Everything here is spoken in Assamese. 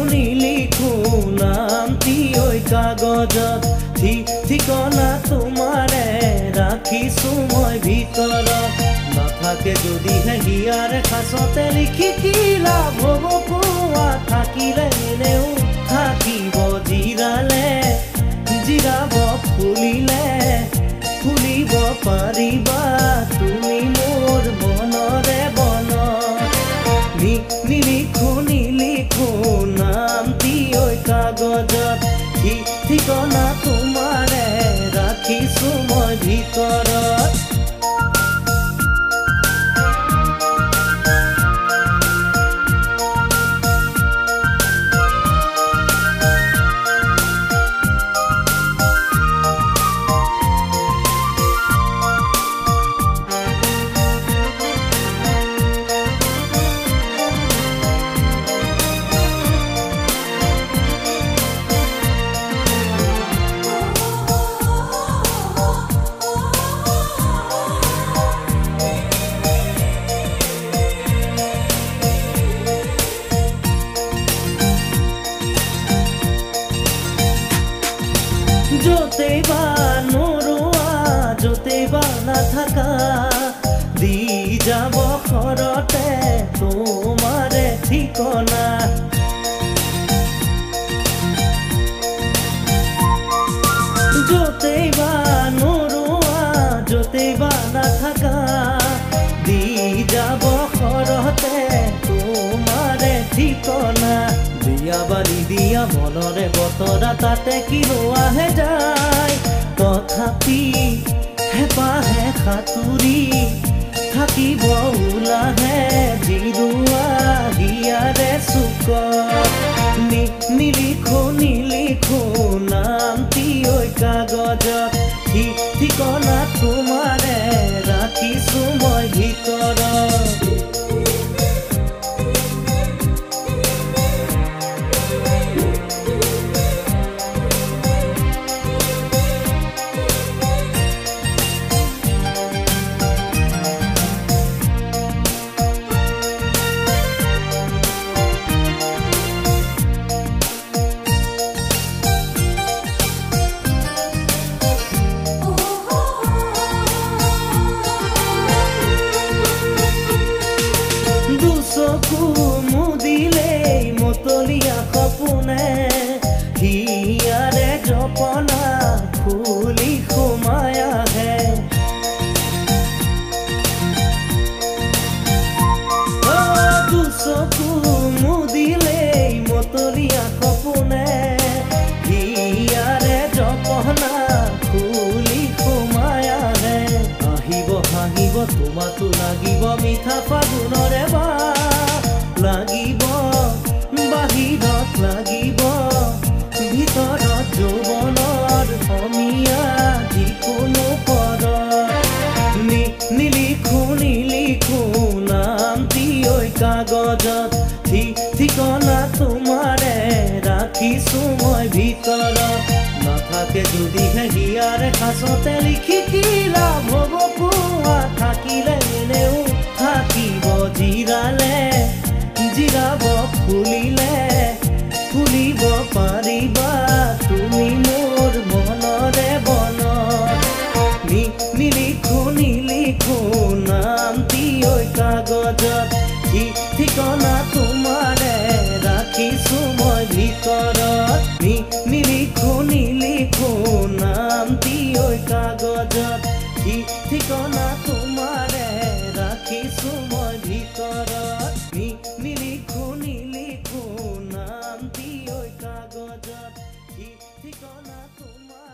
নিলিখো নামটি ওই কাগজত ঠিকনা তোমাৰে ৰাখিছো মই ভিতৰত নাথাকে যদিহে হিয়াৰে খাচতে লিখি কি লাভ হ'ব কোৱা থাকিলে এনেও থাকিব জিৰাব ফুলিব পাৰিবা তুমি মোৰ মনৰে বনত নিলিখো নামটি ওই কাগজত ঠিকনা তোমাৰে ৰাখিছো মই ভিতৰত য'তেই বা নৰোৱা য'তেই বা নাথাকা দি যাব ঘৰতে তোমাৰে ঠিকনা য'তেই বা নৰোৱা য'তেই বা নাথাকা দি যাব ঘৰতে তোমাৰে ঠিকনা দিয়া বালি দিয়া মনৰে বতৰা তাতে কিনো আহে যায় তথাপি হেপাহে সাঁতুৰি থাকিব ওলাহে জিৰোৱা হিয়াৰে চুকত নিলিখো নামটি ওই কাগজত ঠিকনা তোমাৰে ৰাখিছো মই ভিতৰত চকু মুদিলেই মতলীয়া সপোনে হিয়াৰে জপনা ফুলি সোমাই আহে চকু মুদিলেই মতলীয়া সপোনে হিয়াৰে জপনা ফুলি সোমাই আহে আহিব হাঁহিব তোমাতো লাগিব মিঠা ফাগুনৰে লাগিব বাহিৰত লাগিব ভিতৰত যৌৱনৰ অমিয়া যিকোনো পদত নিলিখো নামটি ওই কাগজত ঠিকনা তোমাৰে ৰাখিছো মই ভিতৰত নাথাকে যদিহে হিয়াৰে খাচতে লিখি কি লাভ হ'ব কোৱা থাকিলে এনেও থাকিব জিৰাব ফুলিব পাৰিবা তুমি মোৰ মনৰে বনত নিলিখো নামটি ওই কাগজত ঠিকনা তোমাৰে ৰাখিছো মই ভিতৰত নিলিখো নামটি ওই কাগজত ঠিকনা তোমাৰে ৰাখিছো মই ভিতৰত নিলিখো নামটি ওই কাগজত ঠিকনা তোমাৰ